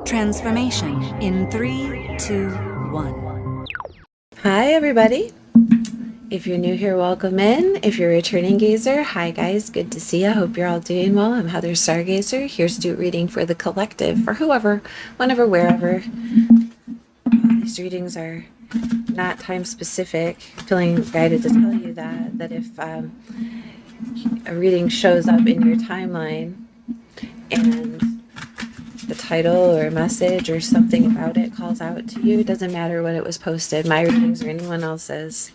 Transformation in 3, 2, 1. Hi, everybody. If you're new here, welcome in. If you're a returning gazer, hi guys, good to see you. Hope you're all doing well. I'm Heather Stargazer, here to do reading for the collective, for whoever, whenever, wherever. These readings are not time specific. Feeling guided to tell you that if a reading shows up in your timeline and the title or a message or something about it calls out to you, it doesn't matter when it was posted, my readings or anyone else's.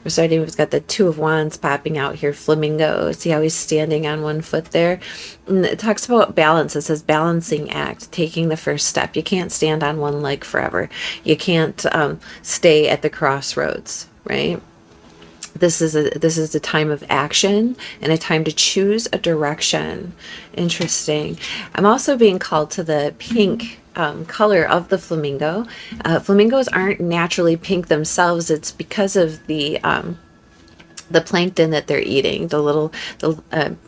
We're starting, we've got the Two of Wands popping out here, flamingo. See how he's standing on one foot there? And it talks about balance. It says balancing act, taking the first step. You can't stand on one leg forever. You can't stay at the crossroads, right? This is a time of action and a time to choose a direction. Interesting. I'm also being called to the pink color of the flamingo. Flamingos aren't naturally pink themselves. It's because of the plankton that they're eating.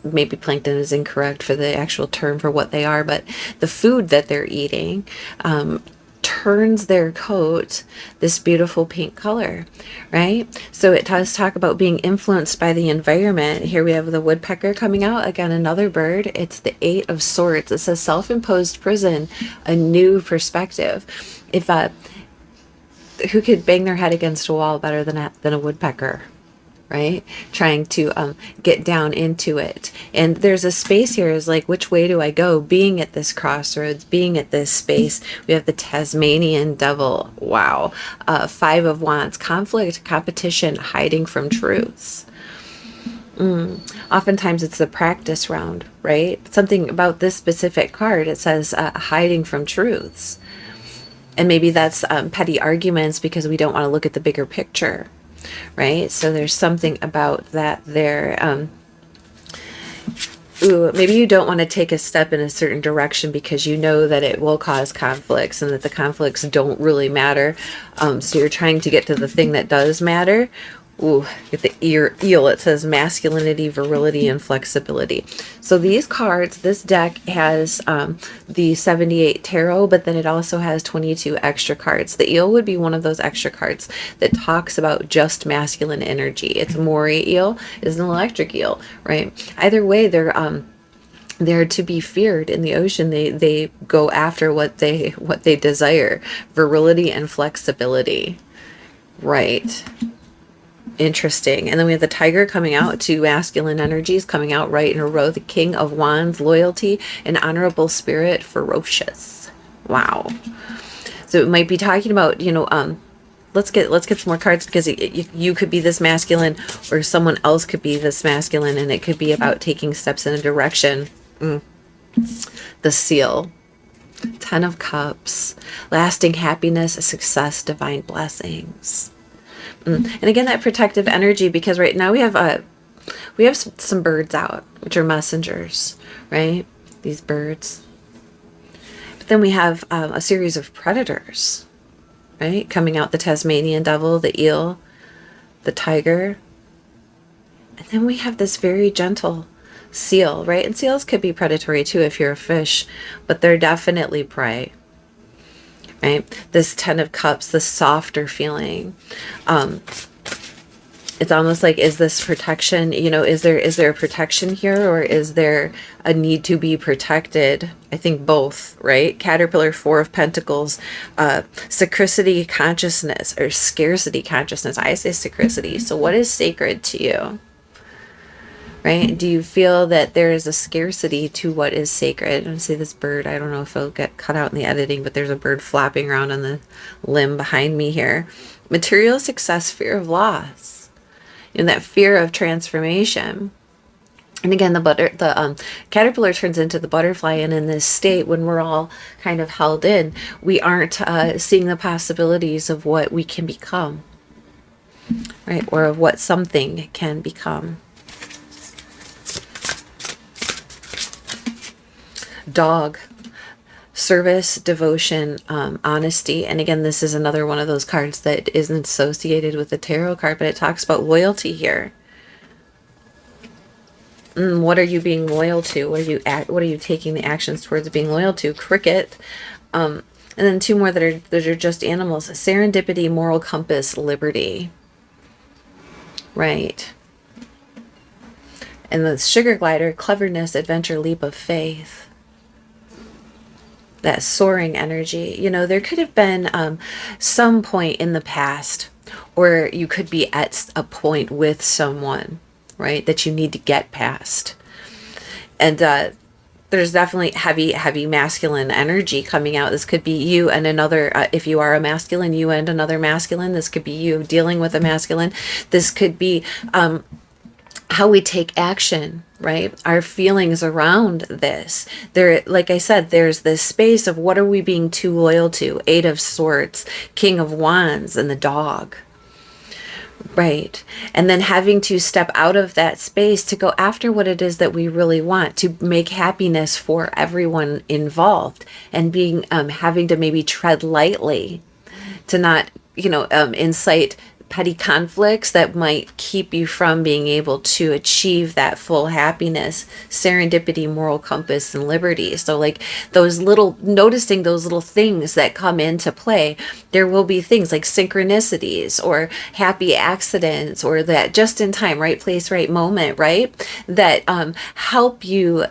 Maybe plankton is incorrect for the actual term for what they are, but the food that they're eating turns their coat this beautiful pink color, right? So it does talk about being influenced by the environment. Here we have the woodpecker coming out, again another bird. It's the Eight of Swords. It says self-imposed prison, a new perspective. If who could bang their head against a wall better than a woodpecker, right? Trying to get down into it. And there's a space here is like, which way do I go? Being at this crossroads, being at this space. We have the Tasmanian devil. Wow. Five of Wands, conflict, competition, hiding from truths. Oftentimes it's the practice round, right? Something about this specific card, it says hiding from truths. And maybe that's petty arguments because we don't want to look at the bigger picture. Right? So there's something about that there. Maybe you don't want to take a step in a certain direction because you know that it will cause conflicts and that the conflicts don't really matter. So you're trying to get to the thing that does matter. Ooh, get the eel. It says masculinity, virility, and flexibility. So these cards, this deck has the 78 tarot, but then it also has 22 extra cards. The eel would be one of those extra cards that talks about just masculine energy. It's a moray eel, it's an electric eel, right? Either way, they're to be feared in the ocean. They go after what they desire, virility and flexibility, right? Interesting. And then we have the tiger coming out, two masculine energies coming out right in a row. The King of Wands, loyalty, an honorable spirit, ferocious. Wow. So it might be talking about, let's get some more cards because you could be this masculine or someone else could be this masculine, and it could be about taking steps in a direction. The seal. Ten of Cups, lasting happiness, success, divine blessings. And again, that protective energy, because right now we have some birds out, which are messengers, right? These birds. But then we have a series of predators, right? Coming out, the Tasmanian devil, the eel, the tiger. And then we have this very gentle seal, right? And seals could be predatory too if you're a fish, but they're definitely prey. Right? This Ten of Cups, the softer feeling. It's almost like, is this protection? Is there a protection here, or is there a need to be protected? I think both, right? Caterpillar, Four of Pentacles, sacredity consciousness or scarcity consciousness. I say sacredity. So what is sacred to you? Right? Do you feel that there is a scarcity to what is sacred? And see this bird, I don't know if it'll get cut out in the editing, but there's a bird flapping around on the limb behind me here. Material success, fear of loss. That fear of transformation. And again, the caterpillar turns into the butterfly, and in this state, when we're all kind of held in, we aren't seeing the possibilities of what we can become, right? Or of what something can become. Dog, service, devotion, honesty. And again, this is another one of those cards that isn't associated with the tarot card, but it talks about loyalty here. What are you being loyal to? What are you taking the actions towards being loyal to? Cricket. And then two more that are just animals. Serendipity, moral compass, liberty. Right. And the sugar glider, cleverness, adventure, leap of faith. That soaring energy. You know, there could have been some point in the past, or you could be at a point with someone, right, that you need to get past. And there's definitely heavy masculine energy coming out. This could be you and another, if you are a masculine, you and another masculine. This could be you dealing with a masculine. This could be how we take action, right? Our feelings around this. There, like I said, there's this space of what are we being too loyal to? Eight of Swords, King of Wands, and the dog. Right. And then having to step out of that space to go after what it is that we really want, to make happiness for everyone involved, and being having to maybe tread lightly to not, incite petty conflicts that might keep you from being able to achieve that full happiness, serendipity, moral compass, and liberty. So like noticing those little things that come into play. There will be things like synchronicities or happy accidents, or that just in time, right place, right moment, right? That help you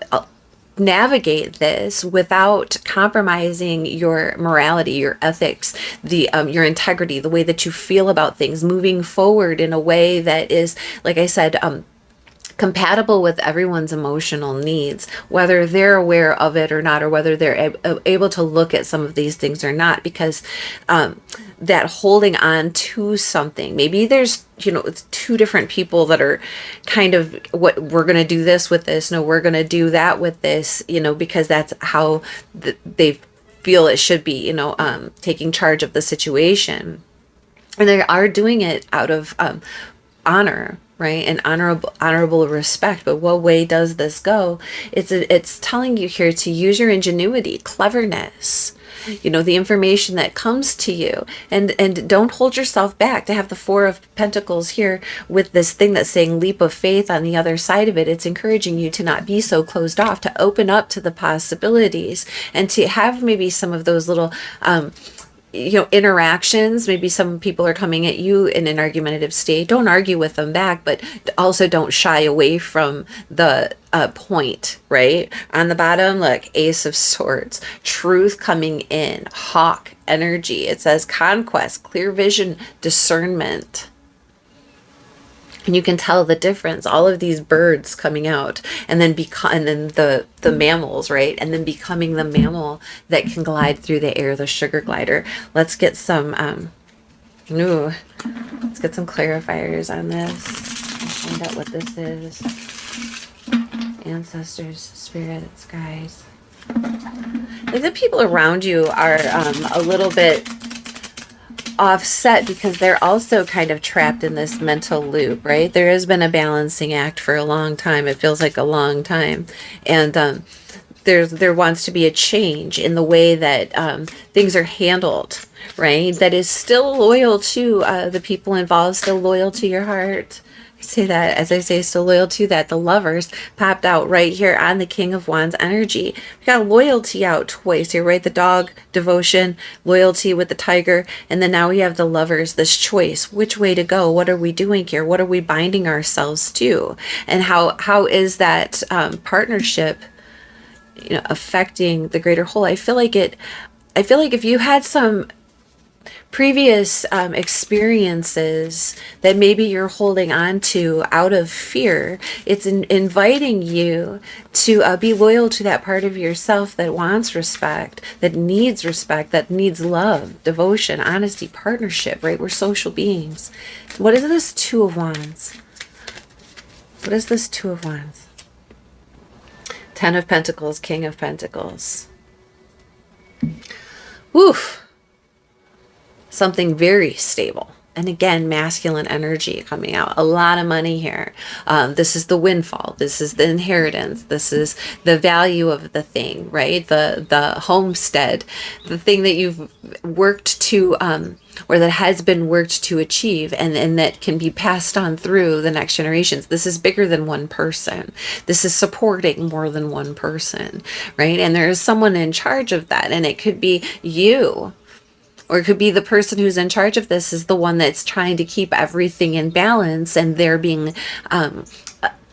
navigate this without compromising your morality, your ethics, your integrity, the way that you feel about things, moving forward in a way that is, like I said, compatible with everyone's emotional needs, whether they're aware of it or not, or whether they're able to look at some of these things or not, because that holding on to something, maybe there's, it's two different people that are kind of, what we're going to do this with this, no, we're going to do that with this, because that's how they feel it should be, taking charge of the situation. And they are doing it out of honor, right? And honorable respect. But what way does this go? It's telling you here to use your ingenuity, cleverness, the information that comes to you, and don't hold yourself back. To have the Four of Pentacles here with this thing that's saying leap of faith on the other side of it, it's encouraging you to not be so closed off, to open up to the possibilities, and to have maybe some of those little interactions. Maybe some people are coming at you in an argumentative state. Don't argue with them back, but also don't shy away from the point, right? On the bottom, look, Ace of Swords, truth coming in, hawk energy. It says conquest, clear vision, discernment. And you can tell the difference. All of these birds coming out, and then the mammals, right? And then becoming the mammal that can glide through the air, the sugar glider. Let's get some let's get some clarifiers on this. I'll find out what this is. Ancestors, spirits, guys. Like, the people around you are a little bit offset, because they're also kind of trapped in this mental loop, right? There has been a balancing act for a long time. It feels like a long time. And there wants to be a change in the way that things are handled, right? That is still loyal to the people involved, still loyal to your heart. Say that as I say, so loyal to that. The Lovers popped out right here on the King of Wands energy. We got loyalty out twice here, right? The dog, devotion, loyalty with the tiger, and then now we have the Lovers, this choice. Which way to go? What are we doing here? What are we binding ourselves to? And how is that partnership affecting the greater whole? I feel like if you had some previous experiences that maybe you're holding on to out of fear, it's inviting you to be loyal to that part of yourself that wants respect, that needs love, devotion, honesty, partnership, right? We're social beings. What is this Two of Wands? What is this Two of Wands? Ten of Pentacles, King of Pentacles. Oof. Something very stable. And again, masculine energy coming out. A lot of money here. This is the windfall. This is the inheritance. This is the value of the thing, right? The homestead, the thing that you've worked to or that has been worked to achieve, and that can be passed on through the next generations. This is bigger than one person. This is supporting more than one person, right? And there is someone in charge of that, and it could be you, or it could be the person who's in charge of this is the one that's trying to keep everything in balance, and they're being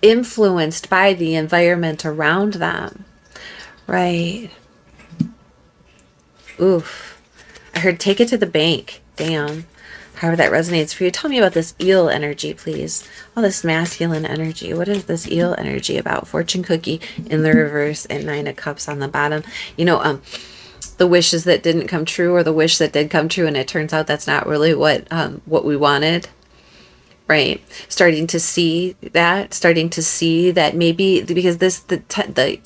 influenced by the environment around them, right? Oof. I heard take it to the bank. Damn. However that resonates for you. Tell me about this eel energy, please. All this masculine energy. What is this eel energy about? Fortune cookie in the reverse and 9 of cups on the bottom. You know, the wishes that didn't come true, or the wish that did come true, and it turns out that's not really what we wanted. Right. Starting to see that maybe because the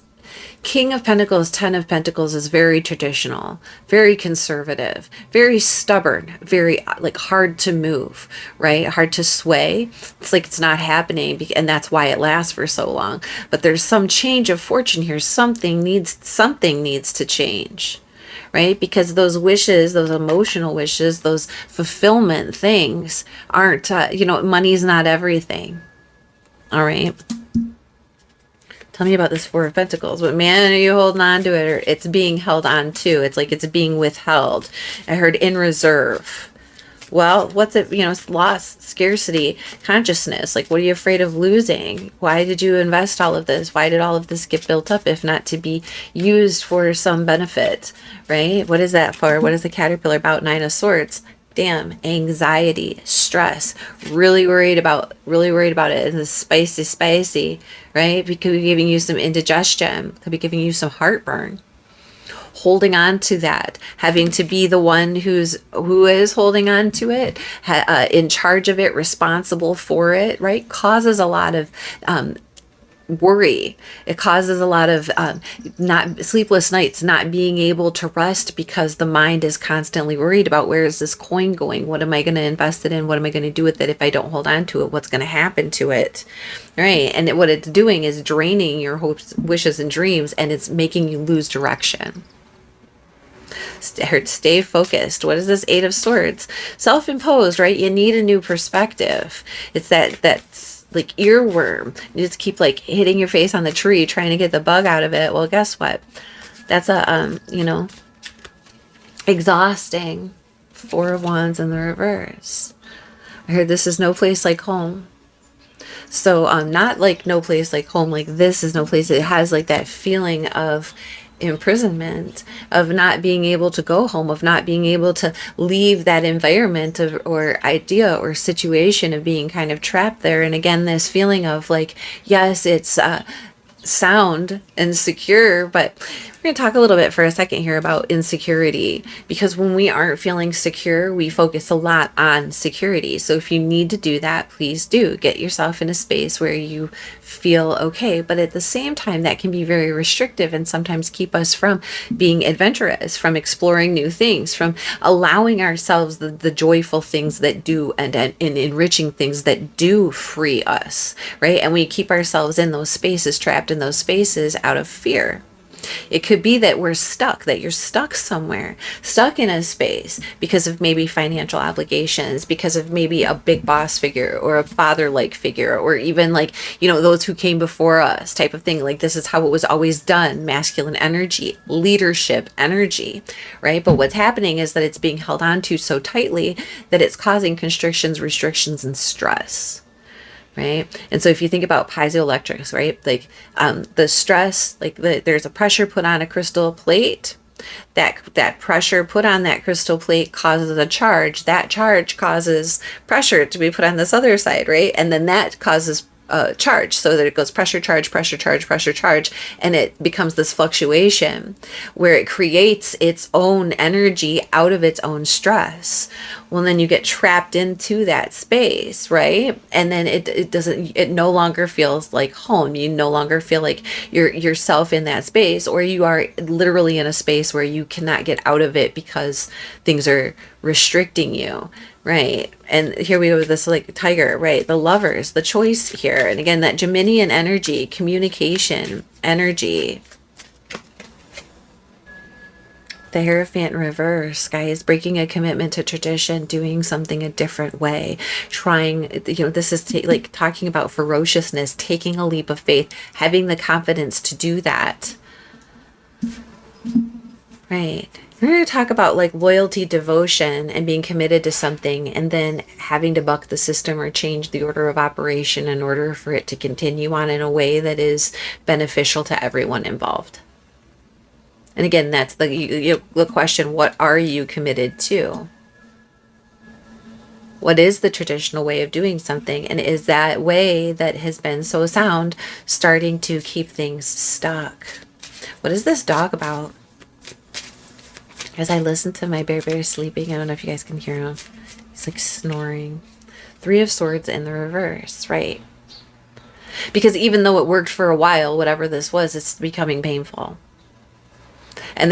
King of Pentacles, 10 of Pentacles is very traditional, very conservative, very stubborn, very like hard to move, right? Hard to sway. It's like it's not happening, and that's why it lasts for so long. But there's some change of fortune here. Something needs to change, right? Because those wishes, those emotional wishes, those fulfillment things aren't, money's not everything. All right. Tell me about this 4 of Pentacles. What man are you holding on to it, or it's being held on to? It's like it's being withheld. I heard in reserve. Well, what's it? It's loss, scarcity, consciousness. Like, what are you afraid of losing? Why did you invest all of this? Why did all of this get built up if not to be used for some benefit, right? What is that for? What is the caterpillar about? 9 of Swords. Damn, anxiety, stress, really worried about it. And it's spicy, right? It could be giving you some indigestion, could be giving you some heartburn. Holding on to that, having to be the one who is holding on to it, in charge of it, responsible for it, right? Causes a lot of worry. It causes a lot of not sleepless nights, not being able to rest, because the mind is constantly worried about, where is this coin going? What am I going to invest it in? What am I going to do with it if I don't hold on to it? What's going to happen to it? Right? And what it's doing is draining your hopes, wishes, and dreams, and it's making you lose direction. Stay focused. What is this 8 of Swords? Self-imposed, right? You need a new perspective. It's that's like earworm. You just keep like hitting your face on the tree trying to get the bug out of it. Well, guess what? That's a exhausting. 4 of Wands in the reverse. I heard this is no place like home. So not like no place like home, like this is no place. It has like that feeling of imprisonment, of not being able to go home, of not being able to leave that environment or idea or situation, of being kind of trapped there. And again, this feeling of like, yes, it's sound and secure, but we're going to talk a little bit for a second here about insecurity, because when we aren't feeling secure, we focus a lot on security. So if you need to do that, please do get yourself in a space where you feel okay. But at the same time, that can be very restrictive and sometimes keep us from being adventurous, from exploring new things, from allowing ourselves the joyful things that do, and enriching things that do free us, right? And we keep ourselves in those spaces, trapped in those spaces out of fear. It could be that we're stuck, that you're stuck somewhere, stuck in a space because of maybe financial obligations, because of maybe a big boss figure or a father-like figure, or even like, those who came before us type of thing. Like, this is how it was always done. Masculine energy, leadership energy, right? But what's happening is that it's being held on to so tightly that it's causing constrictions, restrictions, and stress. Right. And so if you think about piezoelectrics, right, like the stress, like there's a pressure put on a crystal plate, that pressure put on that crystal plate causes a charge. That charge causes pressure to be put on this other side. Right. And then that causes charge, so that it goes pressure, charge, pressure, charge, pressure, charge, and it becomes this fluctuation where it creates its own energy out of its own stress. Well, then you get trapped into that space, right? And then it no longer feels like home. You no longer feel like you're yourself in that space, or you are literally in a space where you cannot get out of it because things are restricting you. Right. And here we go with this like tiger, right? The Lovers, the choice here. And again, that Geminian energy, communication energy. The Hierophant in reverse, guys, breaking a commitment to tradition, doing something a different way, trying, this is like talking about ferociousness, taking a leap of faith, having the confidence to do that. Right. We're going to talk about like loyalty, devotion, and being committed to something, and then having to buck the system or change the order of operation in order for it to continue on in a way that is beneficial to everyone involved. And again, that's the question, what are you committed to? What is the traditional way of doing something? And is that way that has been so sound starting to keep things stuck? What is this dog about? As I listen to my bear sleeping, I don't know if you guys can hear him. He's like snoring. 3 of Swords in the reverse, right? Because even though it worked for a while, whatever this was, it's becoming painful. And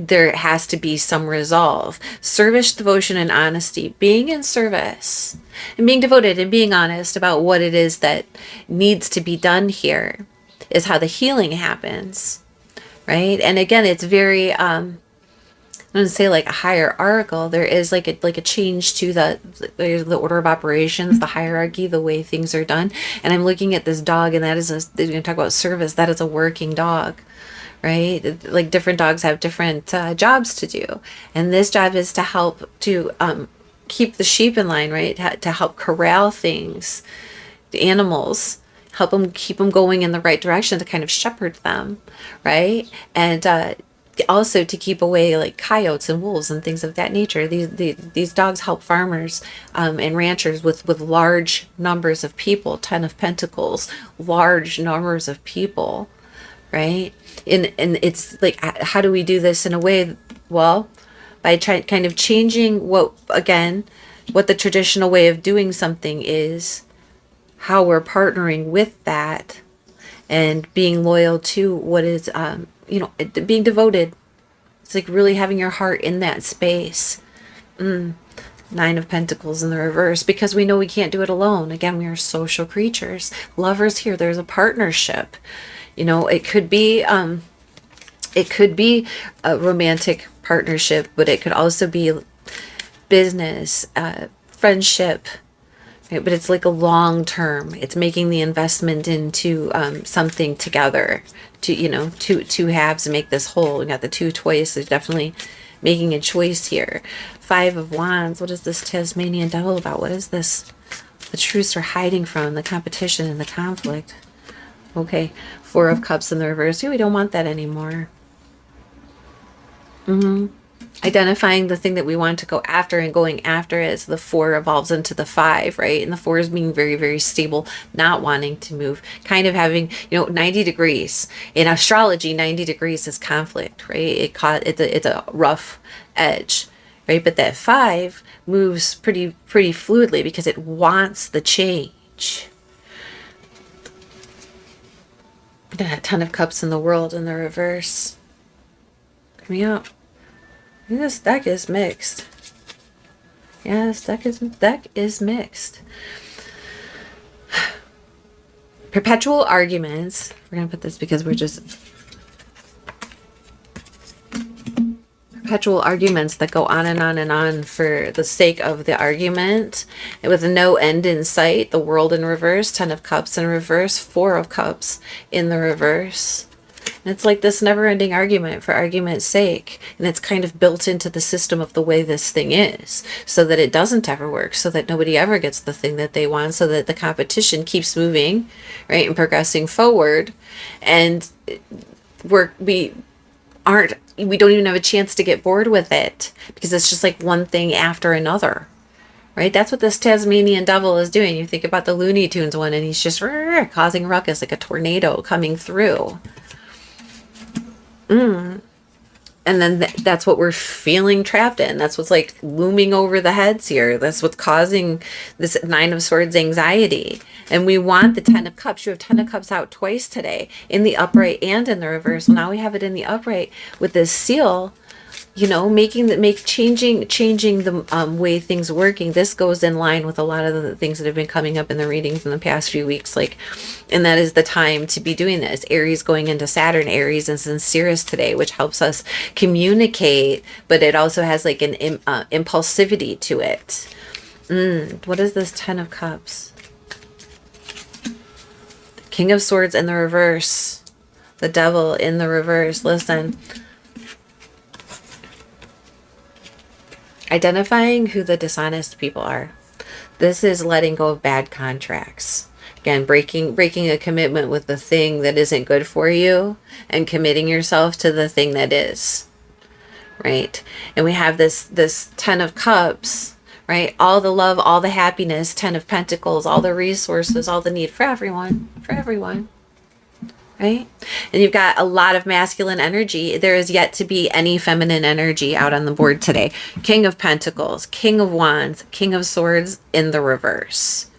there has to be some resolve. Service, devotion, and honesty. Being in service and being devoted and being honest about what it is that needs to be done here is how the healing happens, right? And again, it's very, I'm going to say like a hierarchical. There is like a change to the order of operations, the hierarchy, the way things are done. And I'm looking at this dog, and they're going to talk about service. That is a working dog. Right? Like different dogs have different jobs to do. And this job is to help to keep the sheep in line, right? To help corral things, the animals, help them keep them going in the right direction, to kind of shepherd them, right? And also to keep away like coyotes and wolves and things of that nature. These dogs help farmers and ranchers with large numbers of people, 10 of Pentacles, large numbers of people, right? And it's like, how do we do this in a way? Well, by kind of changing what the traditional way of doing something is, how we're partnering with that, and being loyal to what is, being devoted. It's like really having your heart in that space. 9 of Pentacles in the reverse, because we know we can't do it alone. Again, we are social creatures. Lovers here, there's a partnership. It could be a romantic partnership, but it could also be business, friendship, right? But it's like a long term. It's making the investment into something together to, two halves make this whole. We got the 2 twice. There's definitely making a choice here. 5 of Wands. What is this Tasmanian Devil about? What is this? The truths are hiding from the competition and the conflict. Okay, 4 of Cups in the reverse. We don't want that anymore. Identifying the thing that we want to go after and going after it. So the 4 evolves into the 5, right? And the 4 is being very, very stable, not wanting to move, kind of having, 90 degrees. In astrology, 90 degrees is conflict, right? It's a rough edge, right? But that 5 moves pretty fluidly because it wants the change. Got a 10 of Cups in the World in the reverse. Coming out. This deck is mixed. Yeah, this deck is mixed. Perpetual arguments. We're going to put this because we're just... Perpetual arguments that go on and on and on for the sake of the argument, and with no end in sight. The World in reverse, 10 of Cups in reverse, 4 of Cups in the reverse. And it's like this never-ending argument for argument's sake, and it's kind of built into the system of the way this thing is, so that it doesn't ever work, so that nobody ever gets the thing that they want, so that the competition keeps moving, right, and progressing forward, and we don't even have a chance to get bored with it, because it's just like one thing after another, right? That's what this Tasmanian Devil is doing. You think about the Looney Tunes one, and he's just causing ruckus like a tornado coming through. And then that's what we're feeling trapped in. That's what's like looming over the heads here. That's what's causing this 9 of Swords anxiety. And we want the 10 of Cups. You have 10 of Cups out twice today, in the upright and in the reverse. Well, now we have it in the upright with this seal you know, changing the way things are working. This goes in line with a lot of the things that have been coming up in the readings in the past few weeks, like, and that is the time to be doing this. Aries going into Saturn. Aries is in Sirius today, which helps us communicate, but it also has like an impulsivity to it. What is this 10 of Cups? King of Swords in the reverse. The Devil in the reverse. Listen. Identifying who the dishonest people are. This is letting go of bad contracts. Again, breaking a commitment with the thing that isn't good for you and committing yourself to the thing that is. Right? And we have this 10 of Cups, right? All the love, all the happiness, 10 of Pentacles, all the resources, all the need for everyone. Right? And you've got a lot of masculine energy. There is yet to be any feminine energy out on the board today. King of Pentacles, King of Wands, King of Swords in the reverse.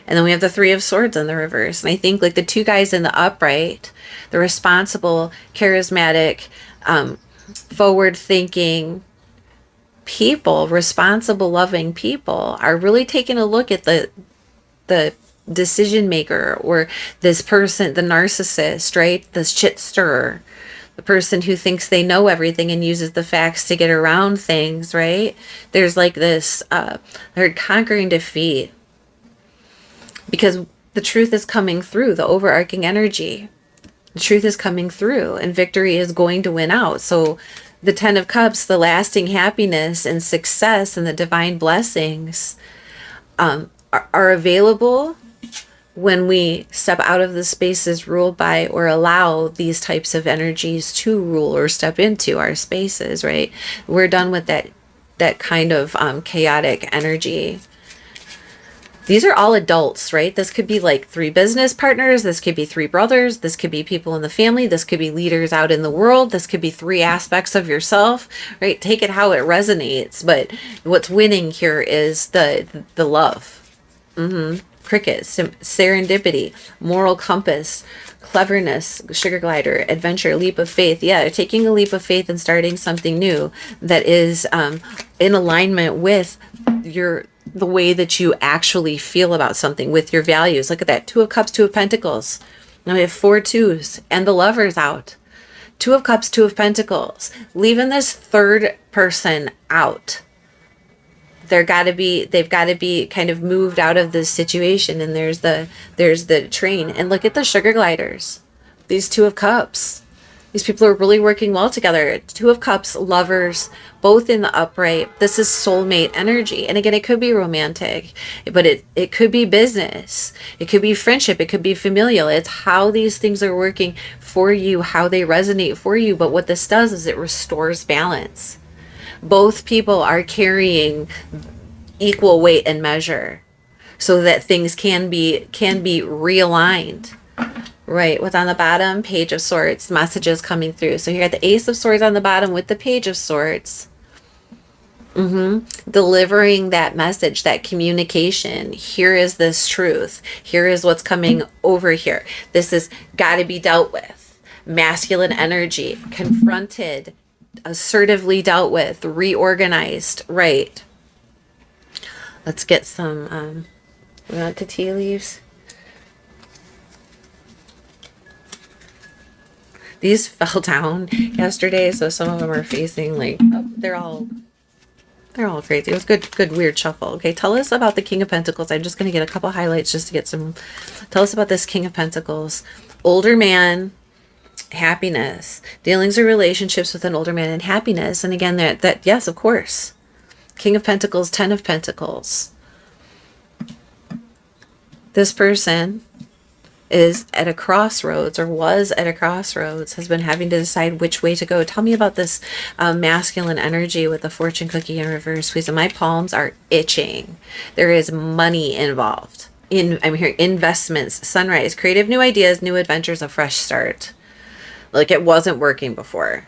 And then we have the 3 of Swords in the reverse. And I think like the 2 guys in the upright, the responsible, charismatic, forward-thinking people, responsible, loving people are really taking a look at the decision maker, or this person, the narcissist, right? The shit stirrer, the person who thinks they know everything and uses the facts to get around things, right? There's like this they're conquering defeat because the truth is coming through, the overarching energy. The truth is coming through and victory is going to win out. So the 10 of Cups, the lasting happiness and success and the divine blessings are available when we step out of the spaces ruled by or allow these types of energies to rule or step into our spaces, right? We're done with that kind of chaotic energy. These are all adults, right? This could be like 3 business partners. This could be 3 brothers. This could be people in the family. This could be leaders out in the world. This could be 3 aspects of yourself, right? Take it how it resonates. But what's winning here is the love. Cricket, serendipity, moral compass, cleverness, sugar glider, adventure, leap of faith. Yeah, taking a leap of faith and starting something new that is in alignment with the way that you actually feel about something, with your values. Look at that. 2 of Cups, 2 of Pentacles. Now we have 4 2s and the Lovers out. 2 of Cups, 2 of Pentacles. Leaving this third person out. They've got to be kind of moved out of this situation. And there's the train. And look at the sugar gliders. These 2 of Cups. These people are really working well together. 2 of Cups, Lovers, both in the upright. This is soulmate energy. And again, it could be romantic, but it could be business. It could be friendship. It could be familial. It's how these things are working for you, how they resonate for you. But what this does is it restores balance. Both people are carrying equal weight and measure so that things can be realigned. Right, what's on the bottom? Page of Swords, messages coming through. So you got the Ace of Swords on the bottom with the Page of Swords. Delivering that message, that communication. Here is this truth. Here is what's coming over here. This has got to be dealt with. Masculine energy, confronted, assertively dealt with, reorganized. Right. Let's get some, we want the tea leaves. These fell down yesterday, so some of them are facing like, oh, they're all crazy. It was good weird shuffle. Okay, tell us about the King of Pentacles. I'm just going to get a couple highlights just to get some. Tell us about this King of Pentacles. Older man, happiness, dealings or relationships with an older man, and happiness. And again, that yes, of course. King of Pentacles, 10 of Pentacles. This person is at a crossroads, or was at a crossroads, has been having to decide which way to go. Tell me about this masculine energy with the fortune cookie in reverse, please. And my palms are itching. There is money involved. I'm hearing investments, sunrise, creative new ideas, new adventures, a fresh start. Like it wasn't working before.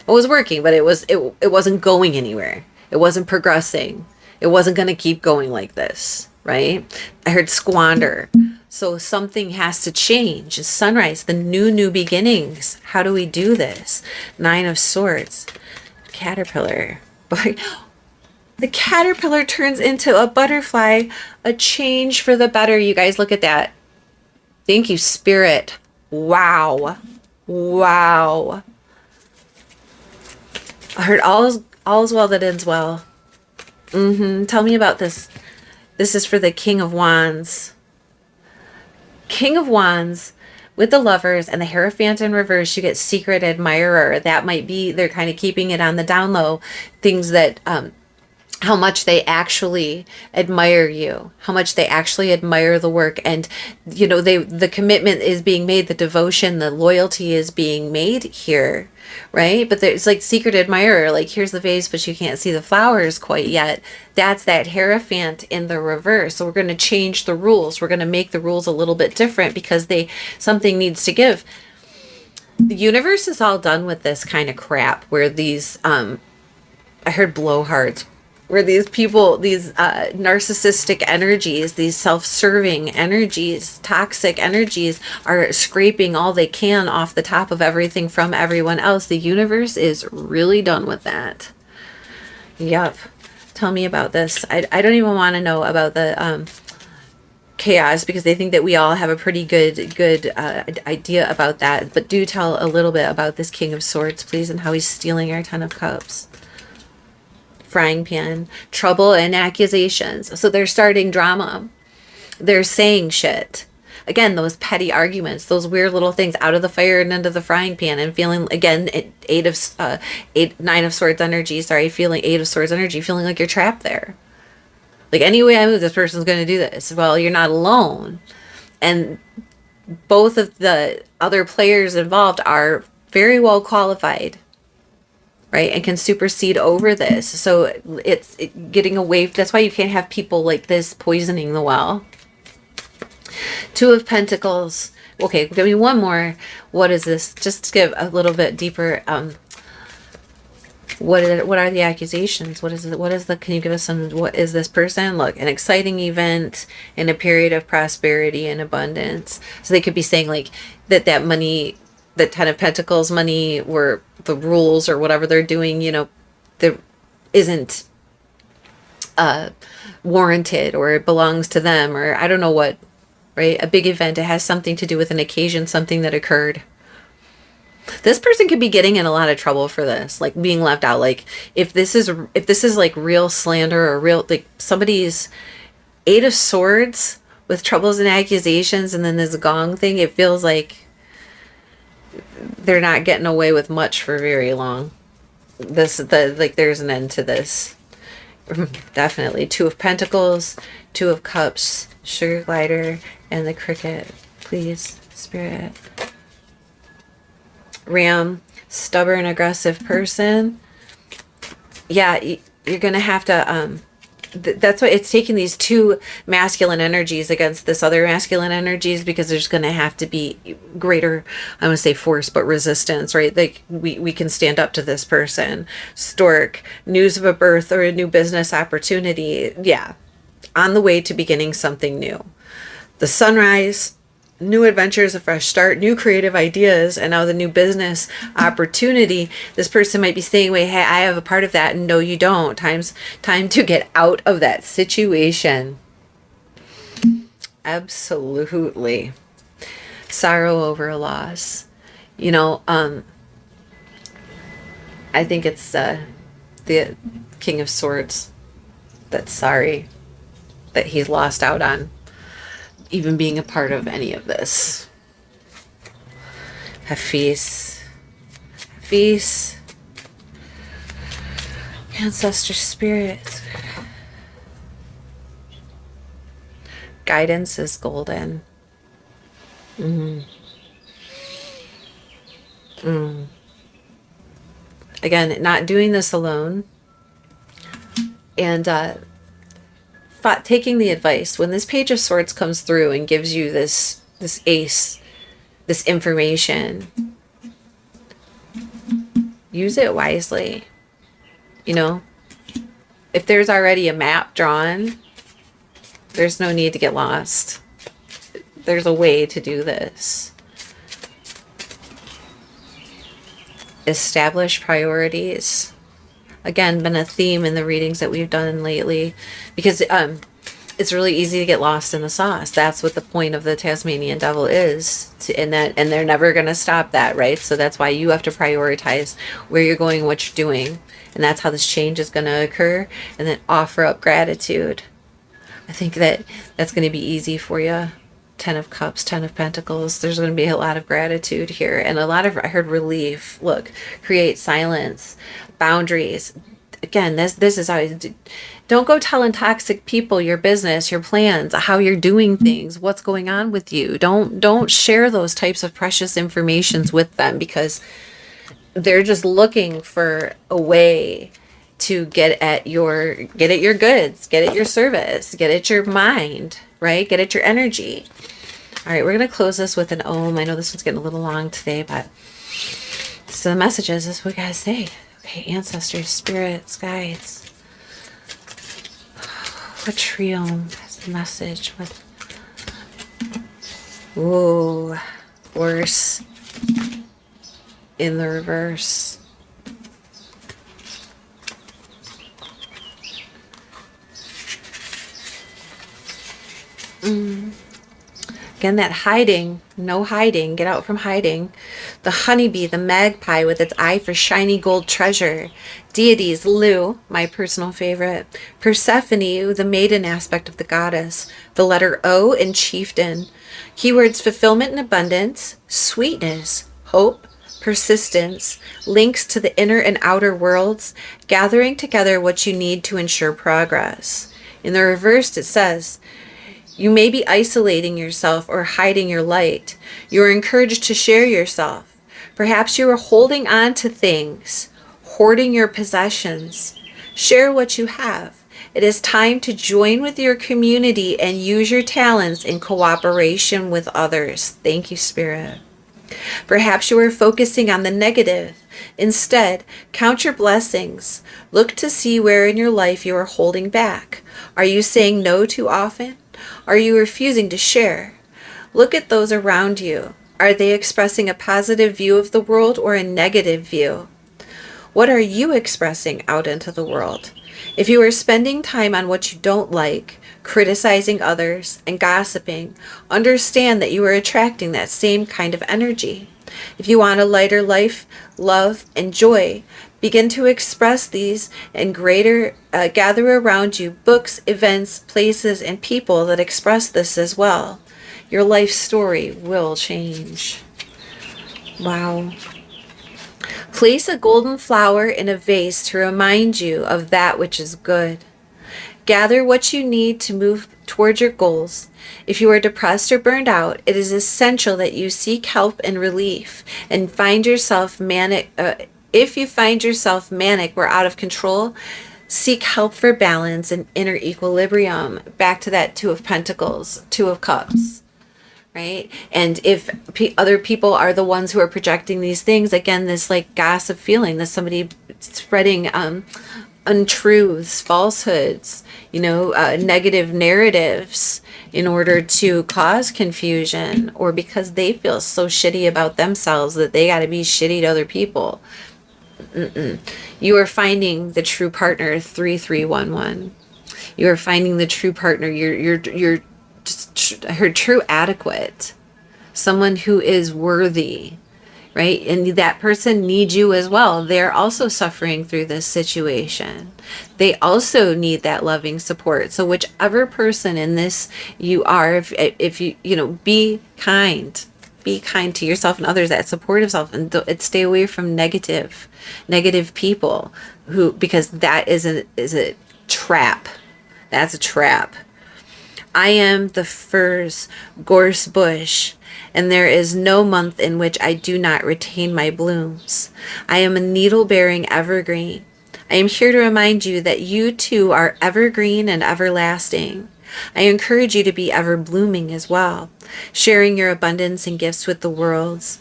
It was working, but it wasn't going anywhere. It wasn't progressing. It wasn't going to keep going like this, right? I heard squander. So something has to change. It's sunrise, the new beginnings. How do we do this? 9 of Swords. caterpillar. The caterpillar turns into a butterfly, a change for the better. You guys, look at that. Thank you, Spirit. Wow. Wow. I heard all's well that ends well. Tell me about this. This is for the King of Wands. King of Wands with the Lovers and the Hierophant in reverse. You get Secret Admirer. That might be, they're kind of keeping it on the down low. Things that, how much they actually admire you, how much they actually admire the work. And, you know, the commitment is being made, the devotion, the loyalty is being made here, right? But there's like secret admirer, like here's the vase, but you can't see the flowers quite yet. That's that Hierophant in the reverse. So we're going to change the rules. We're going to make the rules a little bit different because something needs to give. The universe is all done with this kind of crap where these, I heard blowhards, where these people, these narcissistic energies, these self-serving energies, toxic energies are scraping all they can off the top of everything from everyone else. The universe is really done with that. Yep. Tell me about this. I don't even want to know about the chaos because they think that we all have a pretty good idea about that. But do tell a little bit about this King of Swords, please, and how he's stealing our Ten of Cups. Frying pan, trouble and accusations. So they're starting drama. They're saying shit. Again, those petty arguments, those weird little things, out of the fire and into the frying pan, and feeling, again, Nine of Swords energy, feeling Eight of Swords energy, feeling like you're trapped there. Like, any way I move, this person's going to do this. Well, you're not alone. And both of the other players involved are very well qualified, right, and can supersede over this. So it's getting away. That's why you can't have people like this poisoning the well. Two of Pentacles. Okay, give me one more. What is this? Just to give a little bit deeper. What are the accusations? What is the? Can you give us some? What is this person? Look, an exciting event in a period of prosperity and abundance. So they could be saying like that money. The Ten of Pentacles money, were the rules or whatever they're doing, you know, there isn't warranted, or it belongs to them, or I don't know what, right? A big event, it has something to do with an occasion, something that occurred. This person could be getting in a lot of trouble for this, like being left out. Like if this is like real slander or real, like somebody's Eight of Swords with troubles and accusations, and then this gong thing, it feels like they're not getting away with much for very long. There's an end to this. Definitely. Two of Pentacles, Two of Cups, Sugar Glider, and the Cricket. Please, Spirit. Ram, stubborn, aggressive person. Yeah, you're going to have to... that's why it's taking these two masculine energies against this other masculine energies, because there's going to have to be greater, I want to say force, but resistance, right? Like we can stand up to this person. Stork, news of a birth or a new business opportunity. Yeah. On the way to beginning something new. The Sunrise, new adventures, a fresh start, new creative ideas, and now the new business opportunity. This person might be saying, wait, hey, I have a part of that, and no, you don't. Time to get out of that situation. Absolutely. Sorrow over a loss. You know, I think it's the King of Swords that's sorry that he's lost out on even being a part of any of this. Hafiz. Ancestor spirits. Guidance is golden. Again, not doing this alone. And taking the advice. When this Page of Swords comes through and gives you this ace, this information, use it wisely. You know, if there's already a map drawn, there's no need to get lost. There's a way to do this. Establish priorities. again, been a theme in the readings that we've done lately, because it's really easy to get lost in the sauce. That's what the point of the Tasmanian devil is, and they're never going to stop that, right? So that's why you have to prioritize where you're going, what you're doing, and that's how this change is going to occur. And then offer up gratitude. I think that's going to be easy for you. 10 of Cups, 10 of Pentacles. There's going to be a lot of gratitude here, and a lot of, I heard, relief. Look, create silence, boundaries. Again, this is how. Don't go telling toxic people your business, your plans, how you're doing things, what's going on with you. Don't share those types of precious informations with them, because they're just looking for a way to get at your goods, get at your service, get at your mind, right? Get at your energy. All right, we're going to close this with an Om. I know this one's getting a little long today, but so the messages, this is what we guys say. Okay, ancestors, spirits, guides. What trio has the message with? Ooh, worse in the reverse. Again, that hiding, no hiding, get out from hiding. The honeybee, the magpie with its eye for shiny gold treasure. Deities, Lu, my personal favorite. Persephone, the maiden aspect of the goddess. The letter O in chieftain. Keywords: fulfillment and abundance, sweetness, hope, persistence, links to the inner and outer worlds, gathering together what you need to ensure progress. In the reverse, it says, you may be isolating yourself or hiding your light. You are encouraged to share yourself. Perhaps you are holding on to things, hoarding your possessions. Share what you have. It is time to join with your community and use your talents in cooperation with others. Thank you, Spirit. Perhaps you are focusing on the negative. Instead, count your blessings. Look to see where in your life you are holding back. Are you saying no too often? Are you refusing to share? Look at those around you. Are they expressing a positive view of the world or a negative view? What are you expressing out into the world? If you are spending time on what you don't like, criticizing others, and gossiping, understand that you are attracting that same kind of energy. If you want a lighter life, love, and joy, begin to express these and gather around you books, events, places, and people that express this as well. Your life story will change. Wow. Place a golden flower in a vase to remind you of that which is good. Gather what you need to move toward your goals. If you are depressed or burned out, it is essential that you seek help and relief and find yourself manic. If you find yourself manic or out of control, seek help for balance and inner equilibrium. Back to that Two of Pentacles, Two of Cups, right? And if other people are the ones who are projecting these things, again, this like gossip feeling, this somebody spreading untruths, falsehoods, negative narratives in order to cause confusion, or because they feel so shitty about themselves that they got to be shitty to other people. You are finding the true partner. 3311. You are finding the true partner. You're just her true adequate, someone who is worthy, right? And that person needs you as well. They're also suffering through this situation. They also need that loving support. So whichever person in this you are, if you be kind. Be kind to yourself and others, that supportive self, and stay away from negative people because that is a trap. That's a trap. I am the furze gorse bush, and there is no month in which I do not retain my blooms. I am a needle-bearing evergreen. I am here to remind you that you too are evergreen and everlasting. I encourage you to be ever blooming as well, sharing your abundance and gifts with the worlds.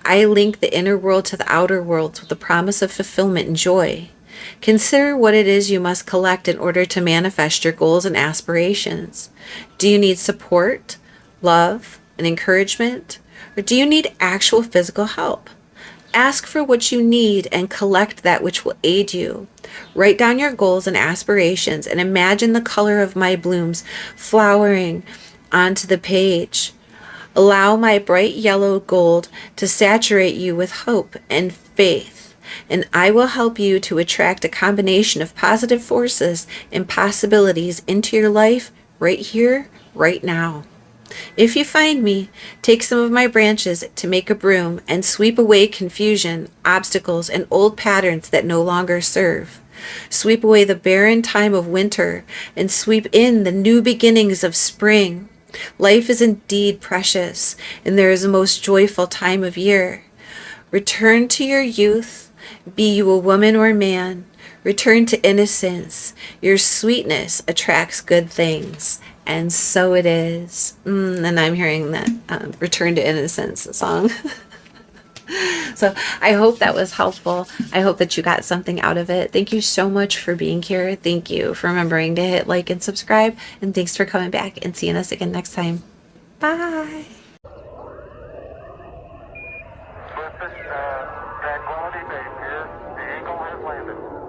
I link the inner world to the outer worlds with the promise of fulfillment and joy. Consider what it is you must collect in order to manifest your goals and aspirations. Do you need support, love, and encouragement? Or do you need actual physical help? Ask for what you need and collect that which will aid you. Write down your goals and aspirations and imagine the color of my blooms flowering onto the page. Allow my bright yellow gold to saturate you with hope and faith, and I will help you to attract a combination of positive forces and possibilities into your life right here, right now. If you find me, take some of my branches to make a broom and sweep away confusion, obstacles, and old patterns that no longer serve. Sweep away the barren time of winter and sweep in the new beginnings of spring. Life is indeed precious, and there is a most joyful time of year. Return to your youth, be you a woman or man. Return to innocence. Your sweetness attracts good things. And so it is. And I'm hearing that Return to Innocence song. So I hope that was helpful. I hope that you got something out of it. Thank you so much for being here. Thank you for remembering to hit like and subscribe. And thanks for coming back and seeing us again next time. Bye.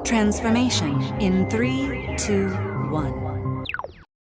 Transformation in 3, 2, 1.